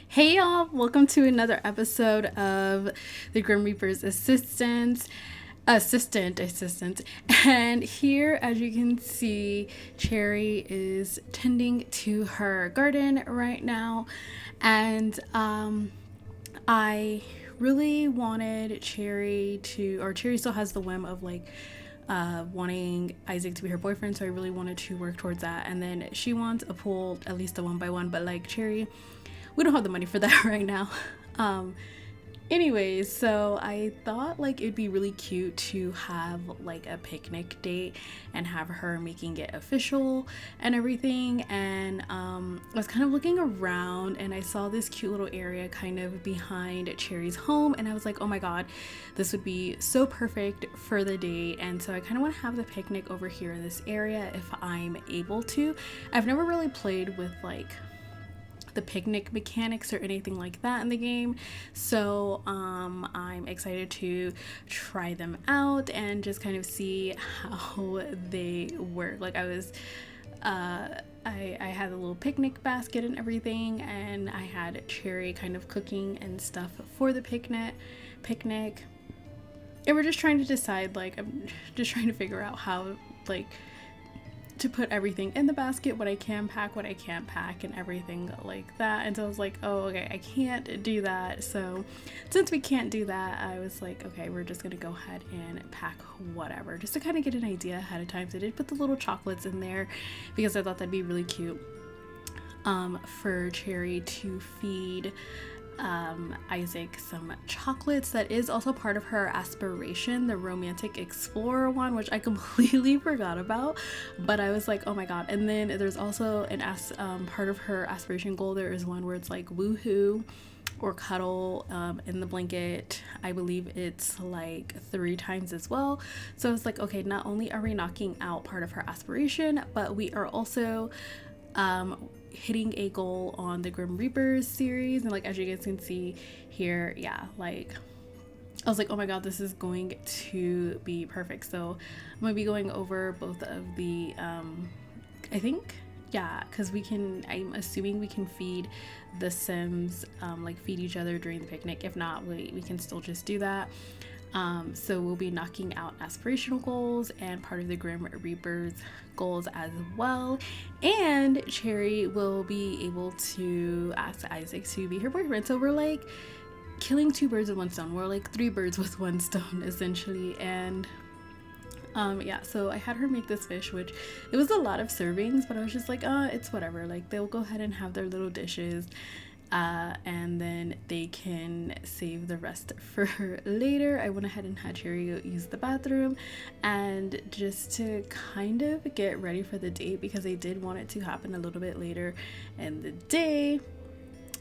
Hey y'all, welcome to another episode of the Grim Reaper's assistant. And here, as you can see, Cherry is tending to her garden right now. And I really wanted Cherry still has the whim of wanting Isaac to be her boyfriend, so I really wanted to work towards that. And then she wants a pool, at least a one by one, but like Cherry, we don't have the money for that right now. Um, Anyways, so I thought like it'd be really cute to have like a picnic date and have her making it official and everything. And I was kind of looking around and I saw this cute little area kind of behind Cherry's home, and I was like, oh my god, this would be so perfect for the date. And so I kind of want to have the picnic over here in this area if I'm able to. I've never really played with like the picnic mechanics or anything like that in the game, so I'm excited to try them out and just kind of see how they work. Like I had a little picnic basket and everything, and I had Cherry kind of cooking and stuff for the picnic, and we're just trying to decide, like, I'm just trying to figure out how, like, to put everything in the basket, what I can pack, what I can't pack, and everything like that. And so I was like, oh, okay, I can't do that. So since we can't do that, I was like, okay, we're just gonna go ahead and pack whatever, just to kind of get an idea ahead of time. So I did put the little chocolates in there because I thought that'd be really cute for Cherry to feed Isaac some chocolates. That is also part of her aspiration, the romantic explorer one, which I completely forgot about, but I was like, oh my god. And then there's also part of her aspiration goal. There is one where it's like woohoo or cuddle in the blanket. I believe it's like 3 times as well. So it's like, okay, not only are we knocking out part of her aspiration, but we are also hitting a goal on the Grim Reapers series. And like, as you guys can see here, yeah, like I was like, oh my god, this is going to be perfect. So I'm gonna be going over both of the I think, yeah, because I'm assuming we can feed the Sims, like feed each other during the picnic. If not, we can still just do that. So we'll be knocking out aspirational goals and part of the Grim Reapers goals as well. And Cherry will be able to ask Isaac to be her boyfriend. So we're like killing 2 birds with 1 stone. We're like 3 birds with 1 stone essentially. And yeah, so I had her make this fish, which it was a lot of servings, but I was just like, it's whatever. Like, they'll go ahead and have their little dishes. And then they can save the rest for later. I went ahead and had Cherry use the bathroom, and just to kind of get ready for the date, because I did want it to happen a little bit later in the day.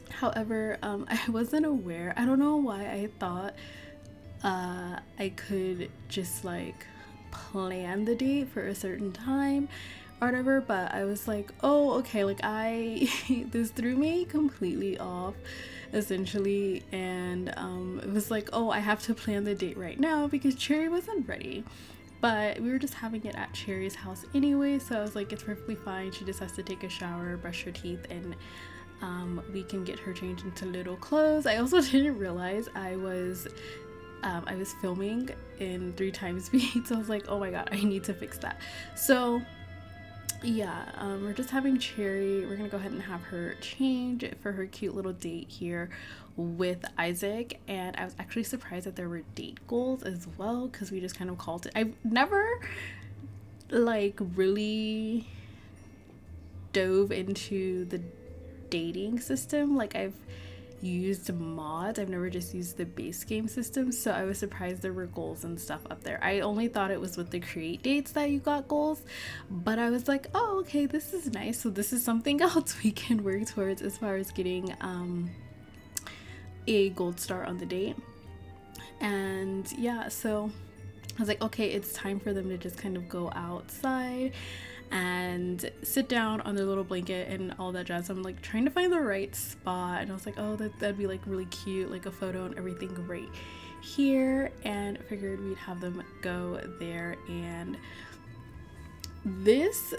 However, I wasn't aware. I don't know why I thought I could just like plan the date for a certain time or whatever, but I was like, oh, okay, like this threw me completely off essentially. And it was like, oh, I have to plan the date right now because Cherry wasn't ready. But we were just having it at Cherry's house anyway, so I was like, it's perfectly fine. She just has to take a shower, brush her teeth, and we can get her changed into little clothes. I also didn't realize I was filming in 3 times speed, so I was like, oh my god, I need to fix that. So yeah, we're just having Cherry. We're gonna go ahead and have her change for her cute little date here with Isaac. And I was actually surprised that there were date goals as well, because we just kind of called it. I've never like really dove into the dating system. Like, I've used mods, I've never just used the base game system, so I was surprised there were goals and stuff up there. I only thought it was with the create dates that you got goals, but I was like, oh, okay, this is nice. So this is something else we can work towards as far as getting a gold star on the date. And yeah, so I was like, okay, it's time for them to just kind of go outside and sit down on their little blanket and all that jazz. So I'm like trying to find the right spot, and I was like, oh, that'd be like really cute, like a photo and everything right here, and figured we'd have them go there. And this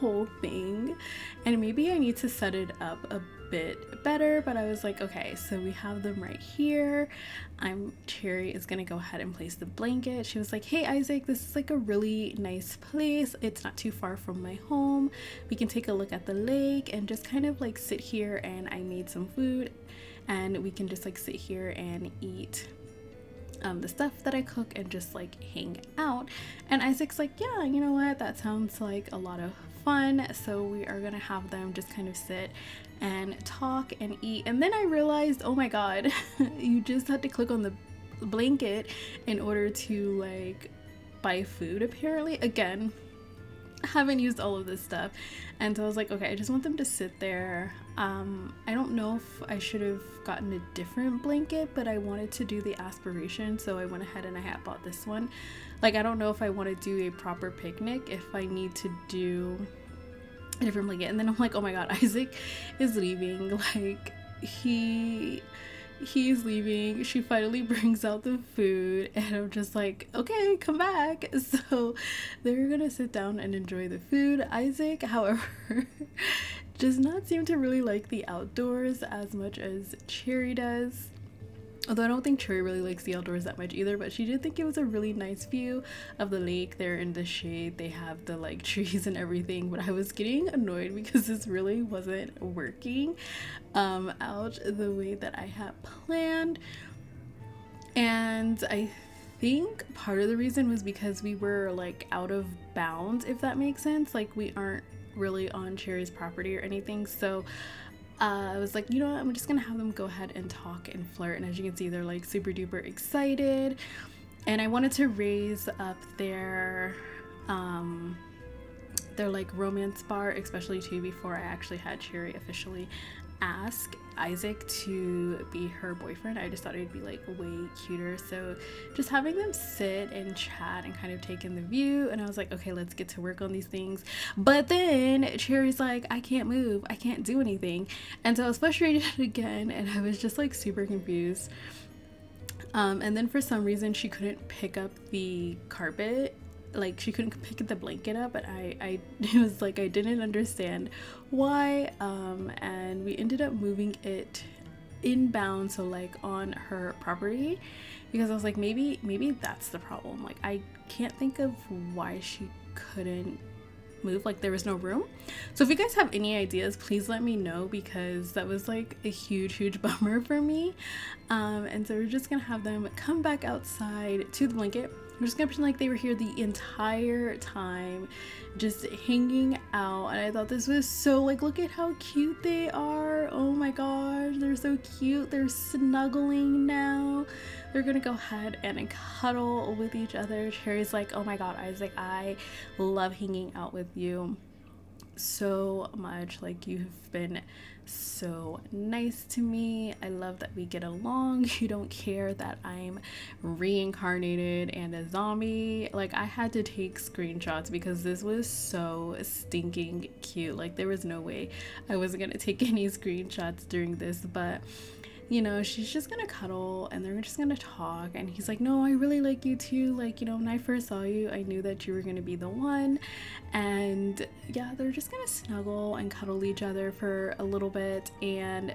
whole thing, and maybe I need to set it up a bit better, but I was like, okay, so we have them right here. Cherry is gonna go ahead and place the blanket. She was like, hey Isaac, this is like a really nice place, it's not too far from my home, we can take a look at the lake and just kind of like sit here, and I made some food and we can just like sit here and eat the stuff that I cook and just like hang out. And Isaac's like, yeah, you know what, that sounds like a lot of fun. So we are gonna have them just kind of sit and talk and eat. And then I realized, oh my god, you just had to click on the blanket in order to like buy food apparently. Again, haven't used all of this stuff, and so I was like, okay, I just want them to sit there. I don't know if I should have gotten a different blanket, but I wanted to do the aspiration, so I went ahead and I had bought this one. Like, I don't know if I want to do a proper picnic, if I need to do a different blanket. And then I'm like, oh my god, Isaac is leaving. Like, he's leaving. She finally brings out the food, and I'm just like, okay, come back. So they're gonna sit down and enjoy the food. Isaac, however, does not seem to really like the outdoors as much as Cherry does. Although I don't think Cherry really likes the outdoors that much either, but she did think it was a really nice view of the lake. They're in the shade, they have the like trees and everything, but I was getting annoyed because this really wasn't working out the way that I had planned. And I think part of the reason was because we were like out of bounds, if that makes sense. Like, we aren't really on Cherry's property or anything, so I was like, you know what, I'm just gonna have them go ahead and talk and flirt. And as you can see, they're like super duper excited, and I wanted to raise up their like romance bar, especially too, before I actually had Cherry officially ask Isaac to be her boyfriend. I just thought it'd be like way cuter. So just having them sit and chat and kind of take in the view, and I was like, okay, let's get to work on these things. But then Cherry's like, I can't move, I can't do anything. And so I was frustrated again, and I was just like super confused. And then for some reason she couldn't pick up the carpet, like she couldn't pick the blanket up, but I it was like, I didn't understand why. And we ended up moving it inbound, so like on her property, because I was like, maybe that's the problem. Like, I can't think of why she couldn't move, like there was no room. So if you guys have any ideas, please let me know, because that was like a huge bummer for me. And so we're just gonna have them come back outside to the blanket. I'm just gonna pretend like they were here the entire time, just hanging out. And I thought this was so, like, look at how cute they are. Oh my gosh, they're so cute. They're snuggling now. They're gonna go ahead and cuddle with each other. Cherry's like, oh my god, Isaac, I love hanging out with you so much. Like, you've been so nice to me. I love that we get along. You don't care that I'm reincarnated and a zombie. Like, I had to take screenshots because this was so stinking cute. Like, there was no way I wasn't gonna take any screenshots during this. But you know, she's just gonna cuddle and they're just gonna talk. And he's like, no, I really like you too. Like, you know, when I first saw you, I knew that you were gonna be the one. And yeah, they're just gonna snuggle and cuddle each other for a little bit and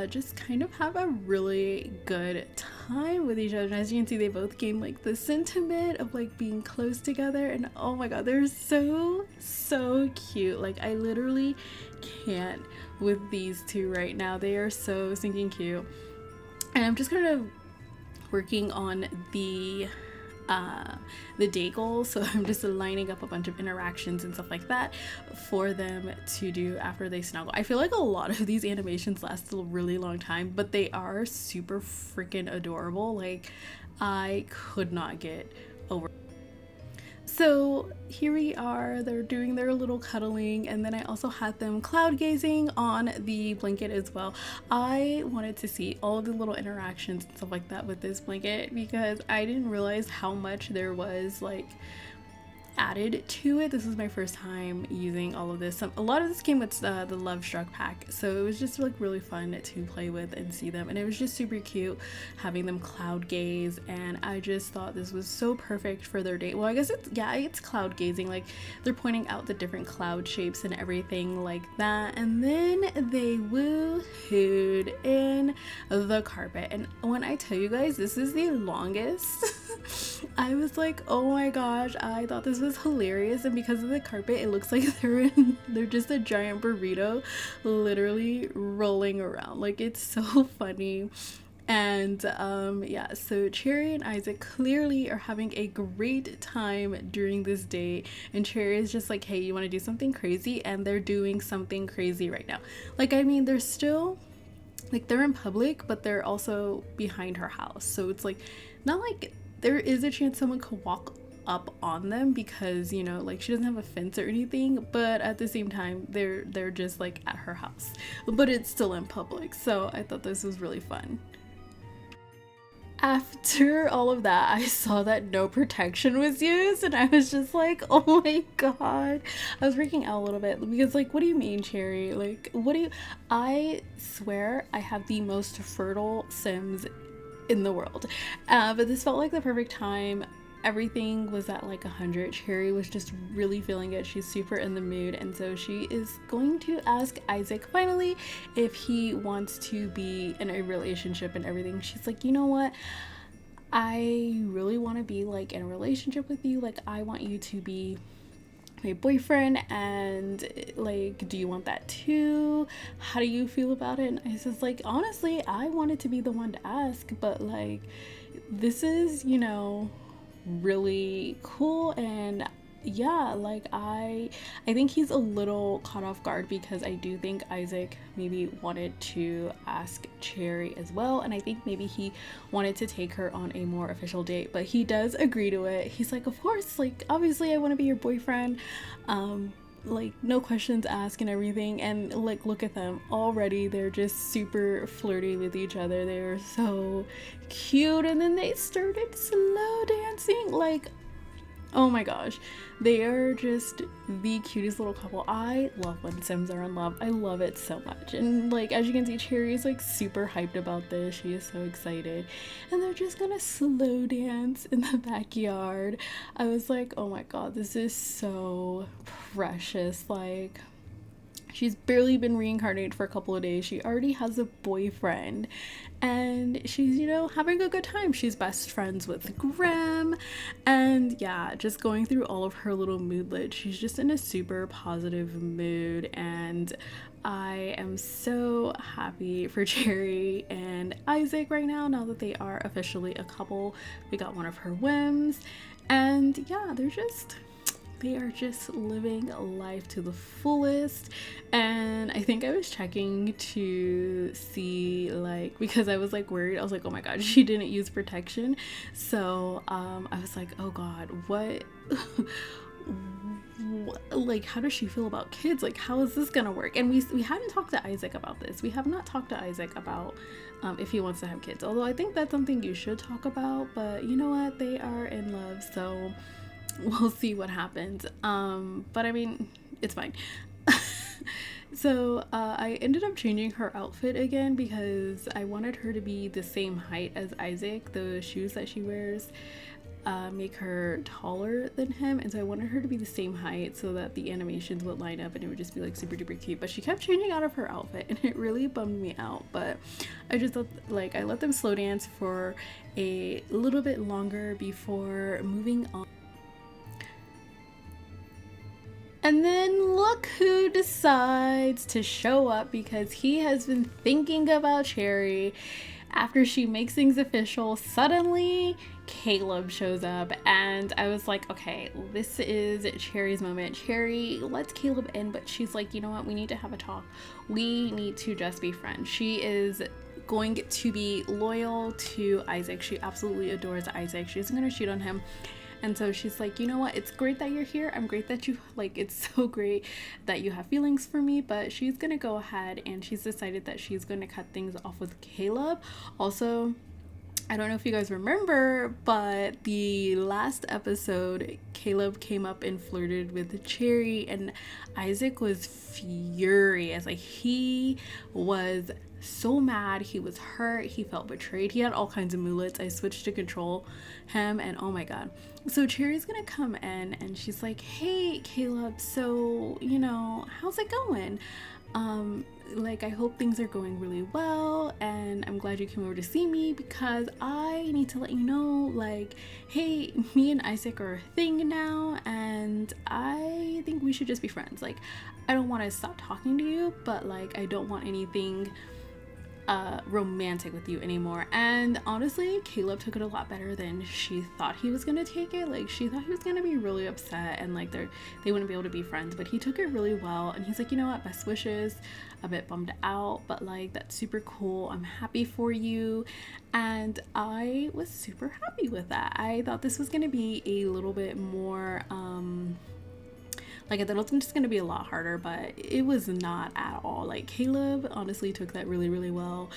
just kind of have a really good time with each other. And as you can see, they both gain like the sentiment of like being close together. And oh my god, they're so cute. Like, I literally can't with these two right now. They are so stinking cute. And I'm just kind of working on the day goals, so I'm just lining up a bunch of interactions and stuff like that for them to do after they snuggle. I feel like a lot of these animations last a really long time, but they are super freaking adorable. Like, I could not get over. So here we are, they're doing their little cuddling, and then I also had them cloud gazing on the blanket as well. I wanted to see all the little interactions and stuff like that with this blanket because I didn't realize how much there was like added to it. This was my first time using all of this. A lot of this came with the Love Struck pack, so it was just like really fun to play with and see them, and it was just super cute having them cloud gaze, and I just thought this was so perfect for their date. Well, I guess it's cloud gazing, like they're pointing out the different cloud shapes and everything like that, and then they woo-hooed in the carpet. And when I tell you guys, this is the longest I was like, oh my gosh, I thought this was hilarious. And because of the carpet, it looks like they're just a giant burrito literally rolling around. Like, it's so funny. And yeah, so Cherry and Isaac clearly are having a great time during this date, and Cherry is just like, hey, you want to do something crazy? And they're doing something crazy right now. Like, I mean, they're still like, they're in public, but they're also behind her house, so it's like not like there is a chance someone could walk up on them, because, you know, like, she doesn't have a fence or anything, but at the same time they're just like at her house, but it's still in public. So I thought this was really fun. After all of that, I saw that no protection was used, and I was just like, oh my god. I was freaking out a little bit, because, like, what do you mean, Cherry? Like, I swear I have the most fertile Sims in the world, but this felt like the perfect time. Everything was at like 100. Cherry was just really feeling it. She's super in the mood, and so she is going to ask Isaac finally if he wants to be in a relationship and everything. She's like, you know what, I really want to be like in a relationship with you. Like, I want you to be my boyfriend, and like, do you want that too? How do you feel about it? And I was like, honestly, I wanted to be the one to ask, but like, this is, you know, really cool. And yeah, like, I think he's a little caught off guard, because I do think Isaac maybe wanted to ask Cherry as well, and I think maybe he wanted to take her on a more official date, but he does agree to it. He's like, of course, like, obviously I want to be your boyfriend, like, no questions asked and everything. And like, look at them already, they're just super flirty with each other. They're so cute, and then they started slow dancing. Like, oh my gosh, they are just the cutest little couple. I love when Sims are in love. I love it so much. And like, as you can see, Cherry is like super hyped about this. She is so excited, and they're just gonna slow dance in the backyard. I was like, oh my god, this is so precious. Like, she's barely been reincarnated for a couple of days. She already has a boyfriend, and she's, you know, having a good time. She's best friends with Graham, and yeah, just going through all of her little moodlets. She's just in a super positive mood, and I am so happy for Cherry and Isaac right now that they are officially a couple. We got one of her whims, and yeah, they are just living life to the fullest. And I think I was checking to see, like, because I was like worried. I was like, oh my god, she didn't use protection. So I was like, oh god, what like, how does she feel about kids? Like, how is this gonna work? And we hadn't talked to Isaac about this. We have not talked to Isaac about if he wants to have kids, although I think that's something you should talk about. But you know what, they are in love, so we'll see what happens. But I mean, it's fine. So I ended up changing her outfit again, because I wanted her to be the same height as Isaac. The shoes that she wears make her taller than him, and so I wanted her to be the same height so that the animations would line up and it would just be like super duper cute. But she kept changing out of her outfit, and it really bummed me out. But I just thought, like, I let them slow dance for a little bit longer before moving on. And then look who decides to show up, because he has been thinking about Cherry. After she makes things official, suddenly Caleb shows up, and I was like, okay, this is Cherry's moment. Cherry lets Caleb in, but she's like, you know what, we need to have a talk. We need to just be friends. She is going to be loyal to Isaac. She absolutely adores Isaac. She isn't going to cheat on him. And so she's like, you know what, it's great that you're here. I'm great that you, like, it's so great that you have feelings for me. But she's gonna go ahead, and she's decided that she's going to cut things off with Caleb. Also, I don't know if you guys remember, but the last episode, Caleb came up and flirted with Cherry, and Isaac was furious. Like, he was so mad. He was hurt. He felt betrayed. He had all kinds of mulets. I switched to control him, and oh my god. So Cherry's gonna come in, and she's like, hey, Caleb, so, how's it going? Like, I hope things are going really well, and I'm glad you came over to see me because I need to let you know, like, hey, me and Isaac are a thing now, and I think we should just be friends. Like, I don't want to stop talking to you, but, like, I don't want anything romantic with you anymore. And honestly, Caleb took it a lot better than she thought he was gonna take it. Like, she thought he was gonna be really upset and like they wouldn't be able to be friends, but he took it really well, and he's like, you know what, best wishes. A bit bummed out, but like, that's super cool. I'm happy for you. And I was super happy with that. I thought this was gonna be a little bit more like, I thought it was just going to be a lot harder, but it was not at all. Like, Caleb honestly took that really, really well.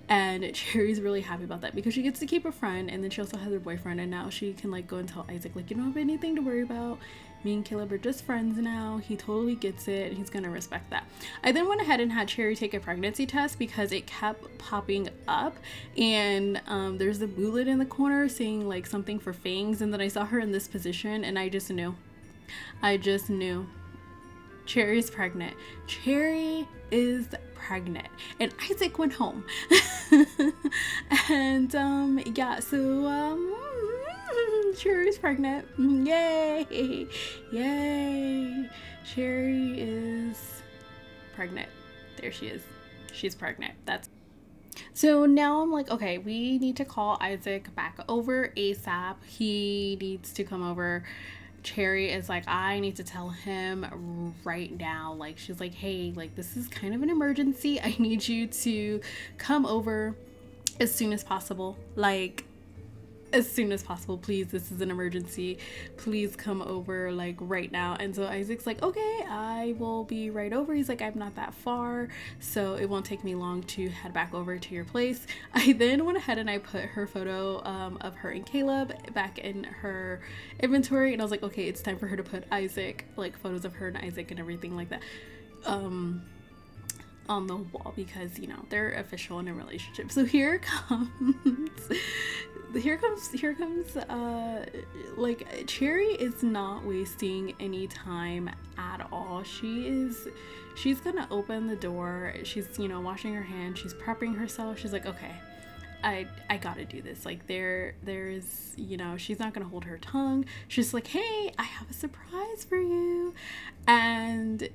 And Cherry's really happy about that because she gets to keep a friend, and then she also has her boyfriend, and now she can like go and tell Isaac, like, you don't have anything to worry about. Me and Caleb are just friends now. He totally gets it, and he's gonna respect that. I then went ahead and had Cherry take a pregnancy test because it kept popping up, and there's the mulet in the corner saying like something for fangs, and then I saw her in this position, and I just knew. Cherry's pregnant. Cherry is pregnant. And Isaac went home. And Cherry's pregnant. Yay! Yay! Cherry is pregnant. There she is. She's pregnant. So now I'm like, okay, we need to call Isaac back over ASAP. He needs to come over. Cherry is like, I need to tell him right now. Like, she's like, hey, like, this is kind of an emergency. I need you to come over as soon as possible. Like, as soon as possible, please. This is an emergency. Please come over, like, right now. And so Isaac's like, okay, I will be right over. He's like, I'm not that far, so it won't take me long to head back over to your place. I then went ahead and I put her photo of her and Caleb back in her inventory, and I was like, okay, it's time for her to put Isaac, like, photos of her and Isaac and everything like that on the wall, because they're official in a relationship. So here comes like, Cherry is not wasting any time at all. She's gonna open the door. She's washing her hands, she's prepping herself. She's like, okay, I gotta do this. Like, there's she's not gonna hold her tongue. She's like, hey, I have a surprise for you. And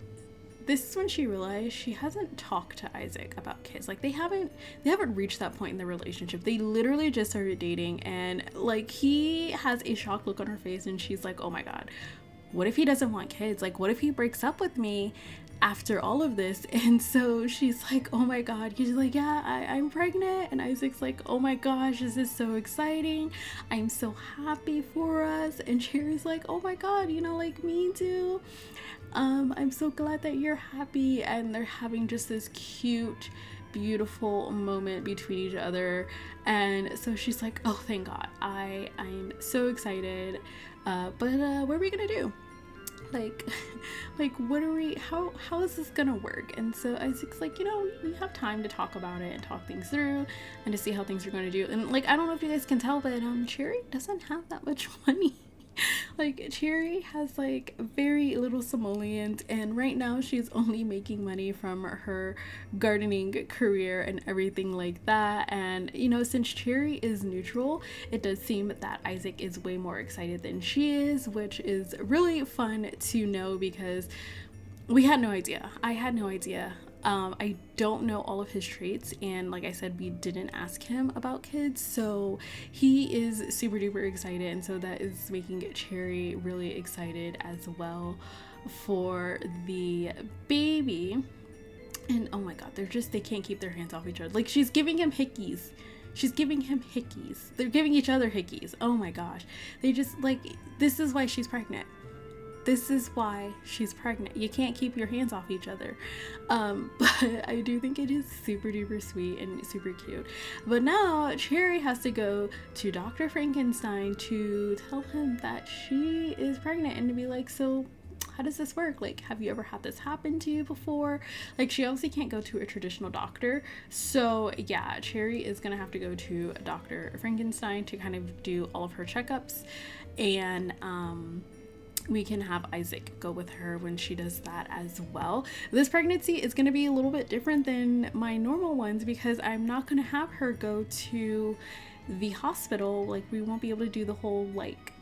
this is when she realized she hasn't talked to Isaac about kids. Like, they haven't reached that point in the relationship. They literally just started dating, and like, he has a shocked look on her face, and she's like, oh my god, what if he doesn't want kids? Like, what if he breaks up with me after all of this? And so she's like, oh my god. She's like, yeah, I'm pregnant. And Isaac's like, oh my gosh, this is so exciting. I'm so happy for us. And Cherry's like, oh my god, like, me too. I'm so glad that you're happy. And they're having just this cute, beautiful moment between each other. And so she's like, oh, thank god, I'm so excited. But what are we gonna do? Like what are we, how is this gonna work? And so Isaac's like, we have time to talk about it and talk things through and to see how things are going to do. And like, I don't know if you guys can tell, but Cherry doesn't have that much money. Like, Cherry has like very little simoleons, and right now she's only making money from her gardening career and everything like that. And since Cherry is neutral, it does seem that Isaac is way more excited than she is, which is really fun to know because we had no idea. I had no idea. I don't know all of his traits, and like I said, we didn't ask him about kids, so he is super duper excited, and so that is making Cherry really excited as well for the baby. And oh my god, they can't keep their hands off each other. Like, she's giving him hickeys. They're giving each other hickeys. Oh my gosh. They just, like, this is why she's pregnant. this is why she's pregnant. You can't keep your hands off each other. But I do think it is super duper sweet and super cute. But now Cherry has to go to Dr. Frankenstein to tell him that she is pregnant and to be like, so how does this work? Like, have you ever had this happen to you before? Like, she obviously can't go to a traditional doctor. So yeah, Cherry is gonna have to go to Dr. Frankenstein to kind of do all of her checkups. And we can have Isaac go with her when she does that as well. This pregnancy is going to be a little bit different than my normal ones because I'm not going to have her go to the hospital. Like, we won't be able to do the whole like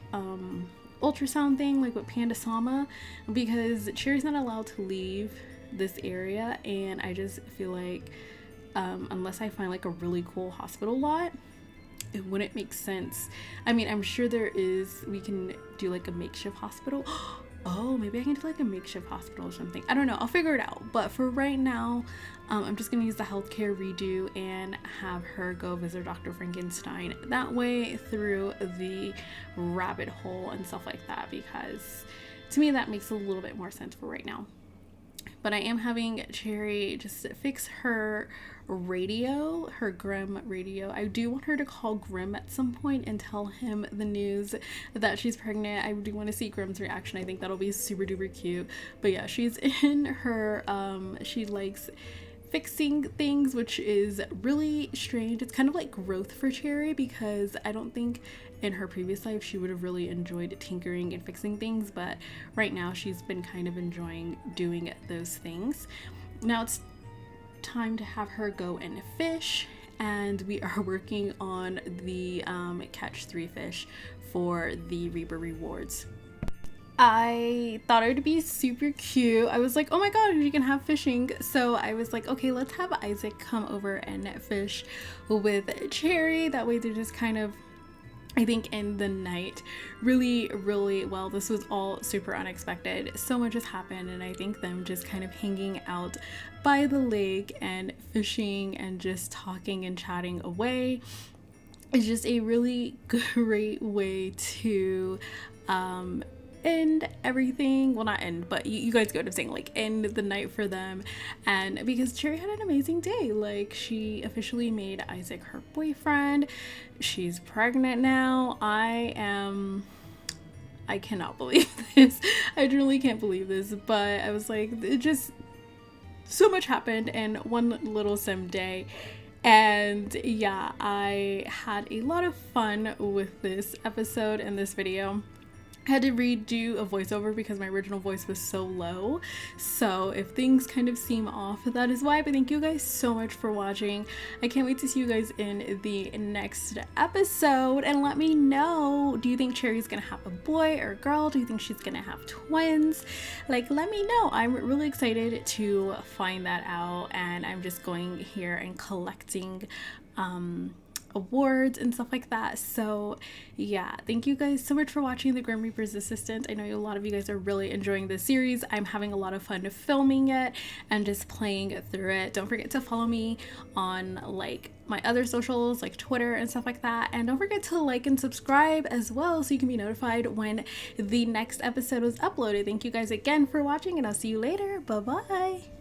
ultrasound thing like with Panda Sama because Cherry's not allowed to leave this area, and I just feel like unless I find like a really cool hospital lot, it wouldn't make sense. I mean, I'm sure we can do like a makeshift hospital. Oh, maybe I can do like a makeshift hospital or something. I don't know. I'll figure it out. But for right now, I'm just going to use the healthcare redo and have her go visit Dr. Frankenstein that way through the rabbit hole and stuff like that, because to me that makes a little bit more sense for right now. But I am having Cherry just fix her radio, her Grimm radio. I do want her to call Grimm at some point and tell him the news that she's pregnant. I do want to see Grimm's reaction. I think that'll be super duper cute. But yeah, she's in her, she likes fixing things, which is really strange. It's kind of like growth for Cherry because I don't think in her previous life she would have really enjoyed tinkering and fixing things, but right now she's been kind of enjoying doing those things. Now it's time to have her go and fish, and we are working on the catch 3 fish for the Reba rewards. I thought it would be super cute. I was like, oh my god, you can have fishing. So I was like, okay, let's have Isaac come over and fish with Cherry. That way they're just kind of, I think, in the night really well. This was all super unexpected. So much has happened, and I think them just kind of hanging out by the lake and fishing and just talking and chatting away is just a really great way to end everything. Well, not end, but you guys go to saying like end the night for them. And because Cherry had an amazing day, like she officially made Isaac her boyfriend. She's pregnant now. I cannot believe this. I truly can't believe this, but I was like, it just so much happened in one little sim day. And yeah, I had a lot of fun with this episode and this video. I had to redo a voiceover because my original voice was so low, so if things kind of seem off, that is why. But thank you guys so much for watching. I can't wait to see you guys in the next episode, and let me know, do you think Cherry's gonna have a boy or a girl? Do you think she's gonna have twins? Like, let me know. I'm really excited to find that out, and I'm just going here and collecting awards and stuff like that. So yeah, thank you guys so much for watching The Grim Reaper's Assistant. I know a lot of you guys are really enjoying this series. I'm having a lot of fun filming it and just playing through it. Don't forget to follow me on like my other socials like Twitter and stuff like that, and don't forget to like and subscribe as well so you can be notified when the next episode is uploaded. Thank you guys again for watching, and I'll see you later. Bye bye.